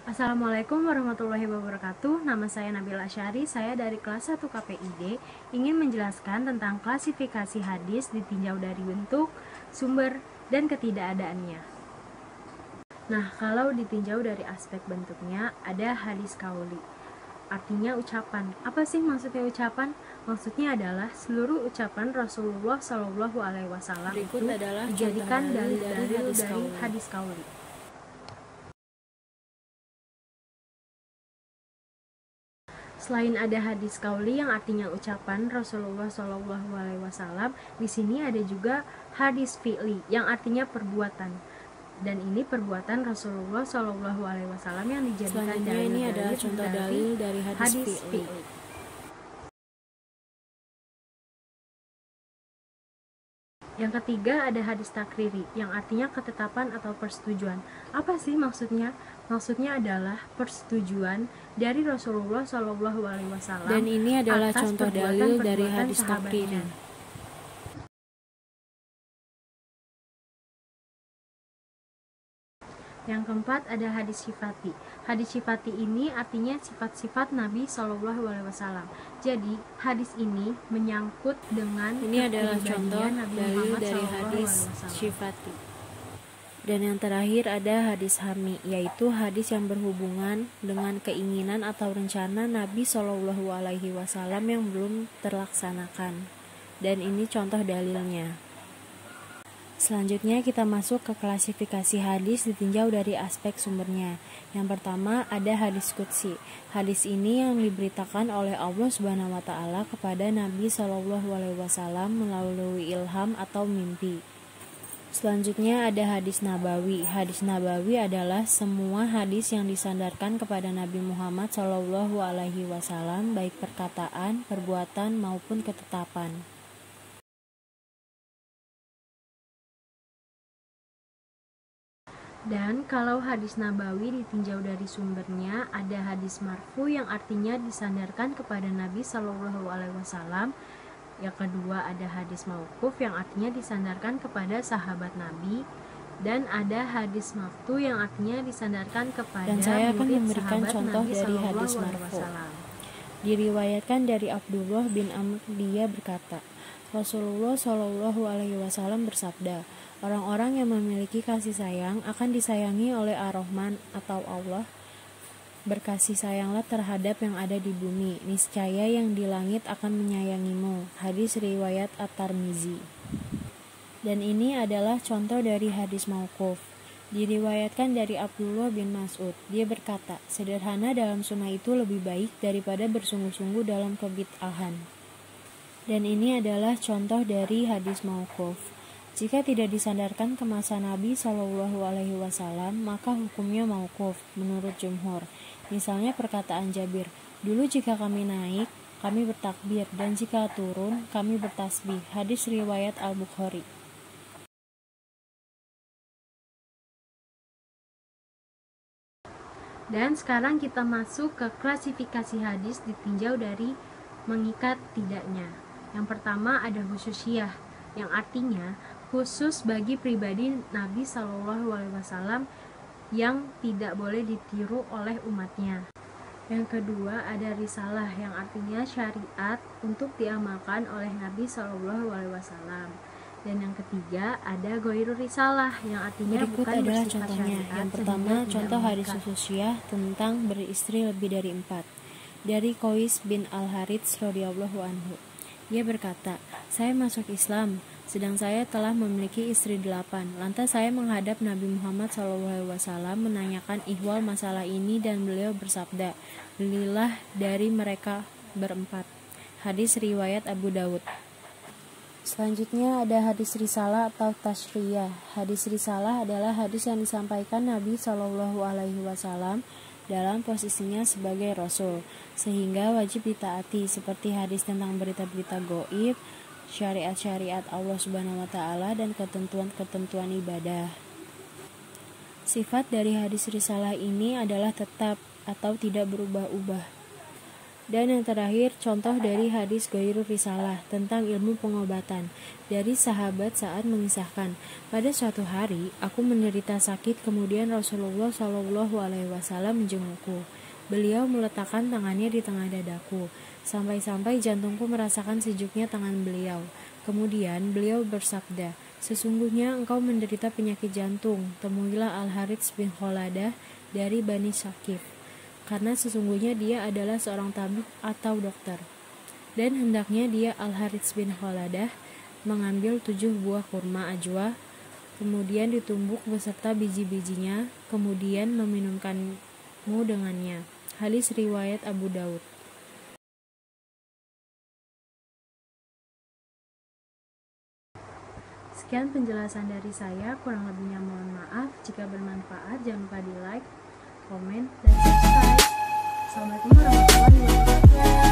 Assalamualaikum warahmatullahi wabarakatuh. Nama saya Nabila Syari, saya dari kelas 1 KPID ingin menjelaskan tentang klasifikasi hadis ditinjau dari bentuk, sumber, dan ketidakadaannya. Nah, kalau ditinjau dari aspek bentuknya, ada hadis qauli. Artinya ucapan. Apa sih maksudnya ucapan? Maksudnya adalah seluruh ucapan Rasulullah SAW itu dijadikan dalil dari hadis qauli. Selain ada hadis qauli yang artinya ucapan Rasulullah SAW, di sini ada juga hadis fi'li yang artinya perbuatan. Dan ini perbuatan Rasulullah SAW yang dijadikan dalil. Ini adalah contoh dalil dari hadis fi'li. Yang ketiga ada hadis takriri yang artinya ketetapan atau persetujuan. Apa sih maksudnya? Maksudnya adalah persetujuan dari Rasulullah SAW. Dan ini adalah contoh dalil dari hadis takriri. Yang keempat ada hadis syifati. Hadis syifati ini artinya sifat-sifat Nabi SAW. Jadi hadis ini menyangkut dengan ini adalah contoh dalil dari hadis syifati. Dan yang terakhir ada hadis hami, yaitu hadis yang berhubungan dengan keinginan atau rencana Nabi SAW yang belum terlaksanakan. Dan ini contoh dalilnya. Selanjutnya kita masuk ke klasifikasi hadis ditinjau dari aspek sumbernya. Yang pertama ada hadis qudsi. Hadis ini yang diberitakan oleh Allah Subhanahu wa taala kepada Nabi SAW melalui ilham atau mimpi. Selanjutnya ada hadis nabawi. Hadis nabawi adalah semua hadis yang disandarkan kepada Nabi Muhammad SAW, baik perkataan, perbuatan maupun ketetapan. Dan kalau hadis nabawi ditinjau dari sumbernya, ada hadis marfu yang artinya disandarkan kepada Nabi SAW. Yang kedua ada hadis mauquf yang artinya disandarkan kepada sahabat Nabi. Dan ada hadis maftu yang artinya disandarkan kepada dan saya akan memberikan contoh Nabi dari hadis marfu. Diriwayatkan dari Abdullah bin Amr, dia berkata, Rasulullah SAW bersabda, orang-orang yang memiliki kasih sayang akan disayangi oleh Ar-Rahman atau Allah. Berkasih sayanglah terhadap yang ada di bumi, niscaya yang di langit akan menyayangimu. Hadis riwayat At-Tirmizi. Dan ini adalah contoh dari hadis mauquf. Diriwayatkan dari Abdullah bin Mas'ud, dia berkata, sederhana dalam sunnah itu lebih baik daripada bersungguh-sungguh dalam kebid'ahan. Dan ini adalah contoh dari hadis mauquf. Jika tidak disandarkan ke masa Nabi SAW, maka hukumnya mauquf menurut jumhur. Misalnya perkataan Jabir, dulu jika kami naik, kami bertakbir, dan jika turun, kami bertasbih. Hadis riwayat Al-Bukhari. Dan sekarang kita masuk ke klasifikasi hadis ditinjau dari mengikat tidaknya. Yang pertama ada khususiyah, yang artinya khusus bagi pribadi Nabi SAW yang tidak boleh ditiru oleh umatnya. Yang kedua ada risalah, yang artinya syariat untuk diamalkan oleh Nabi SAW. Dan yang ketiga ada ghairu risalah, yang artinya berikut bukan adalah bersifat contohnya. syariat. Yang pertama contoh hadis khususiyah tentang beristri lebih dari 4. Dari Qais bin Al-Harits radhiyallahu anhu. Dia berkata, saya masuk Islam, sedang saya telah memiliki istri 8. Lantas saya menghadap Nabi Muhammad SAW menanyakan ihwal masalah ini dan beliau bersabda, belilah dari mereka berempat. Hadis riwayat Abu Dawud. Selanjutnya ada hadis risalah atau tasyriyah. Hadis risalah adalah hadis yang disampaikan Nabi SAW dalam posisinya sebagai Rasul, sehingga wajib ditaati, seperti hadis tentang berita-berita gaib, syariat-syariat Allah Subhanahu wa taala, dan ketentuan-ketentuan ibadah. Sifat dari hadis risalah ini adalah tetap atau tidak berubah-ubah. Dan yang terakhir, contoh dari hadis Ghairur Risalah tentang ilmu pengobatan. Dari sahabat saat mengisahkan, pada suatu hari aku menderita sakit, kemudian Rasulullah SAW menjengukku. Beliau meletakkan tangannya di tengah dadaku, sampai-sampai jantungku merasakan sejuknya tangan beliau. Kemudian beliau bersabda, sesungguhnya engkau menderita penyakit jantung, temuilah Al-Harits bin Kholadah dari Bani Syakif, karena sesungguhnya dia adalah seorang tabib atau dokter. Dan hendaknya dia Al-Harits bin Kholadah mengambil 7 buah kurma ajwa, kemudian ditumbuk beserta biji-bijinya, kemudian meminumkanmu dengannya. Hadis riwayat Abu Daud. Sekian penjelasan dari saya, kurang lebihnya mohon maaf. Jika bermanfaat, jangan lupa di like, komen, dan subscribe. Assalamualaikum warahmatullahi wabarakatuh.